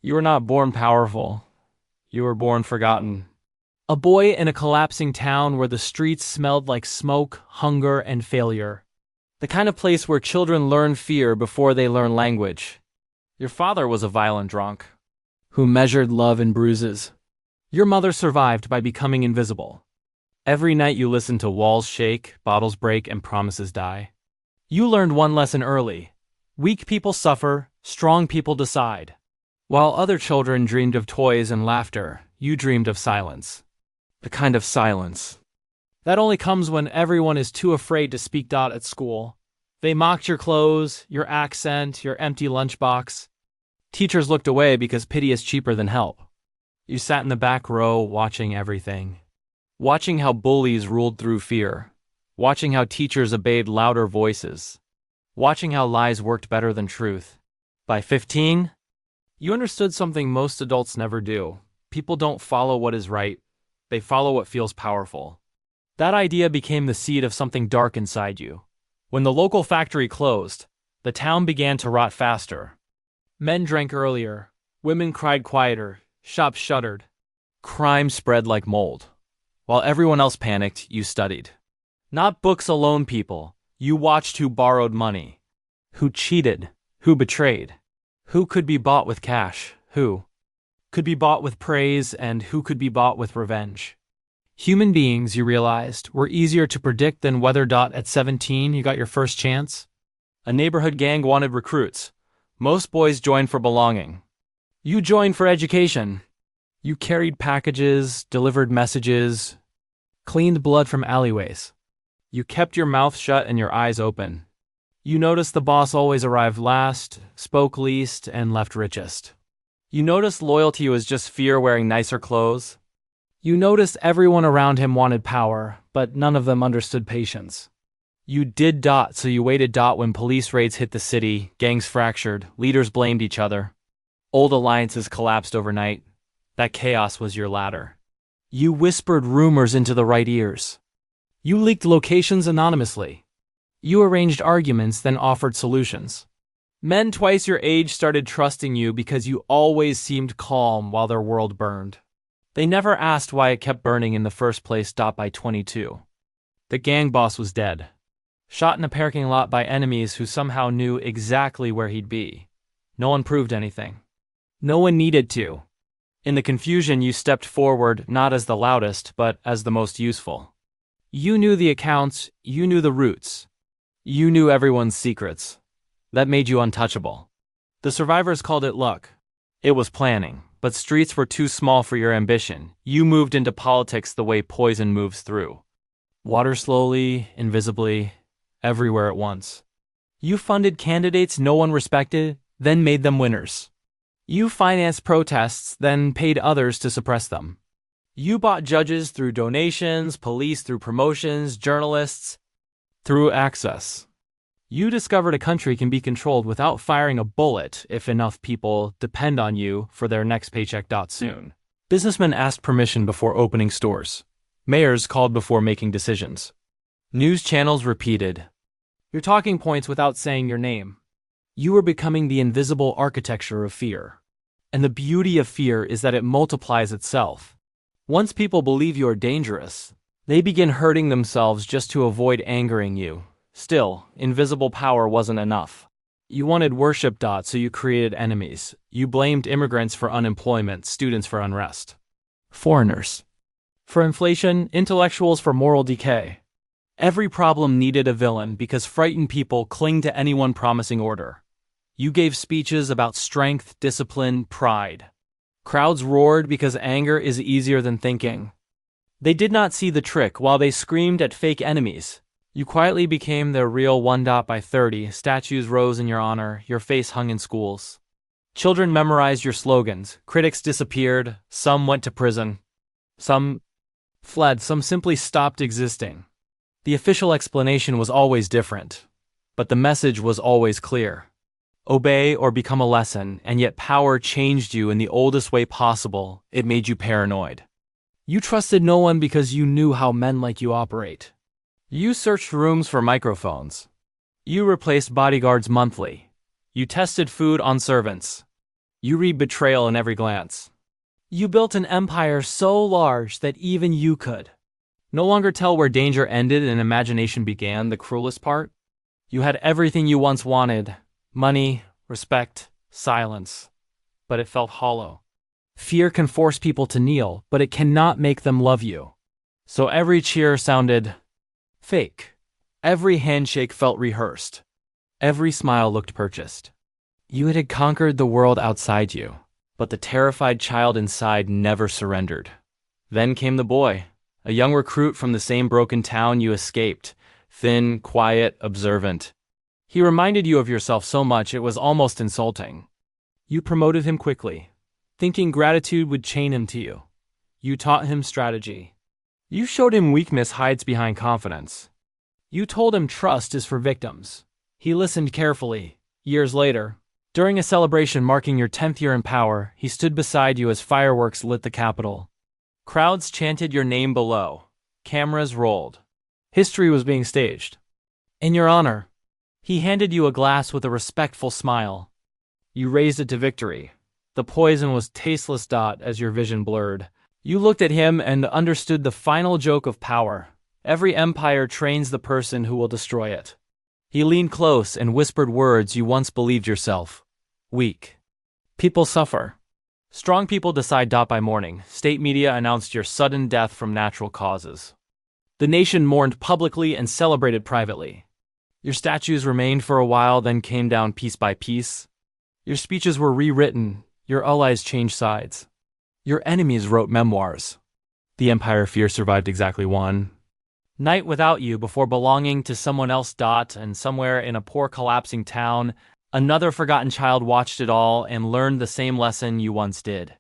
You were not born powerful. You were born forgotten. A boy in a collapsing town where the streets smelled like smoke, hunger, and failure. The kind of place where children learn fear before they learn language. Your father was a violent drunk, who measured love in bruises. Your mother survived by becoming invisible. Every night you listened to walls shake, bottles break, and promises die. You learned one lesson early. Weak people suffer, strong people decide. While other children dreamed of toys and laughter, you dreamed of silence. The kind of silence that only comes when everyone is too afraid to speak. At school, they mocked your clothes, your accent, your empty lunchbox. Teachers looked away because pity is cheaper than help. You sat in the back row watching everything. Watching how bullies ruled through fear. Watching how teachers obeyed louder voices. Watching how lies worked better than truth. By 15, you understood something most adults never do. People don't follow what is right. They follow what feels powerful. That idea became the seed of something dark inside you. When the local factory closed, the town began to rot faster. Men drank earlier. Women cried quieter. Shops shuttered. Crime spread like mold. While everyone else panicked, you studied. Not books alone, people. You watched who borrowed money, who cheated, who betrayed, who could be bought with cash, who could be bought with praise, and who could be bought with revenge. Human beings, you realized, were easier to predict than weather. At 17, you got your first chance. A neighborhood gang wanted recruits. Most boys joined for belonging. You joined for education. You carried packages, delivered messages, cleaned blood from alleyways. You kept your mouth shut and your eyes open. You noticed the boss always arrived last, spoke least, and left richest. You noticed loyalty was just fear wearing nicer clothes. You noticed everyone around him wanted power, but none of them understood patience. You did. So you waited. When police raids hit the city, gangs fractured, leaders blamed each other. Old alliances collapsed overnight. That chaos was your ladder. You whispered rumors into the right ears. You leaked locations anonymously. You arranged arguments, then offered solutions. Men twice your age started trusting you because you always seemed calm while their world burned. They never asked why it kept burning in the first place. By 22, the gang boss was dead. Shot in a parking lot by enemies who somehow knew exactly where he'd be. No one proved anything. No one needed to. In the confusion, you stepped forward not as the loudest, but as the most useful. You knew the accounts, you knew the routes. You knew everyone's secrets. That made you untouchable. The survivors called it luck. It was planning, but streets were too small for your ambition. You moved into politics the way poison moves through. Water slowly, invisibly, everywhere at once. You funded candidates no one respected, then made them winners. You financed protests, then paid others to suppress them. You bought judges through donations, police through promotions, journalists through access. You discovered a country can be controlled without firing a bullet if enough people depend on you for their next paycheck. Soon, businessmen asked permission before opening stores. Mayors called before making decisions. News channels repeated your talking points without saying your name. You were becoming the invisible architecture of fear. And the beauty of fear is that it multiplies itself. Once people believe you are dangerous, they begin hurting themselves just to avoid angering you. Still, invisible power wasn't enough. You wanted worship. So you created enemies. You blamed immigrants for unemployment, students for unrest, foreigners for inflation, intellectuals for moral decay. Every problem needed a villain because frightened people cling to anyone promising order. You gave speeches about strength, discipline, pride. Crowds roared because anger is easier than thinking. They did not see the trick while they screamed at fake enemies. You quietly became their real one. By 30, statues rose in your honor, your face hung in schools. Children memorized your slogans, critics disappeared, some went to prison. Some fled, some simply stopped existing. The official explanation was always different, but the message was always clear. Obey or become a lesson, and yet power changed you in the oldest way possible. It made you paranoid. You trusted no one because you knew how men like you operate. You searched rooms for microphones. You replaced bodyguards monthly. You tested food on servants. You read betrayal in every glance. You built an empire so large that even you could no longer tell where danger ended and imagination began. The cruelest part? You had everything you once wanted: money, respect, silence. But it felt hollow. Fear can force people to kneel, but it cannot make them love you. So every cheer sounded fake. Every handshake felt rehearsed. Every smile looked purchased. You had conquered the world outside you, but the terrified child inside never surrendered. Then came the boy, a young recruit from the same broken town you escaped, thin, quiet, observant. He reminded you of yourself so much it was almost insulting. You promoted him quickly, thinking gratitude would chain him to you. You taught him strategy. You showed him weakness hides behind confidence. You told him trust is for victims. He listened carefully. Years later, during a celebration marking your 10th year in power, he stood beside you as fireworks lit the Capitol. Crowds chanted your name below. Cameras rolled. History was being staged. In your honor, he handed you a glass with a respectful smile. You raised it to victory. The poison was tasteless. As your vision blurred, you looked at him and understood the final joke of power. Every empire trains the person who will destroy it. He leaned close and whispered words you once believed yourself. Weak people suffer. Strong people decide. By morning, state media announced your sudden death from natural causes. The nation mourned publicly and celebrated privately. Your statues remained for a while, then came down piece by piece. Your speeches were rewritten. Your allies changed sides. Your enemies wrote memoirs. The empire fear survived exactly one night without you before belonging to someone else. And somewhere in a poor collapsing town, another forgotten child watched it all and learned the same lesson you once did.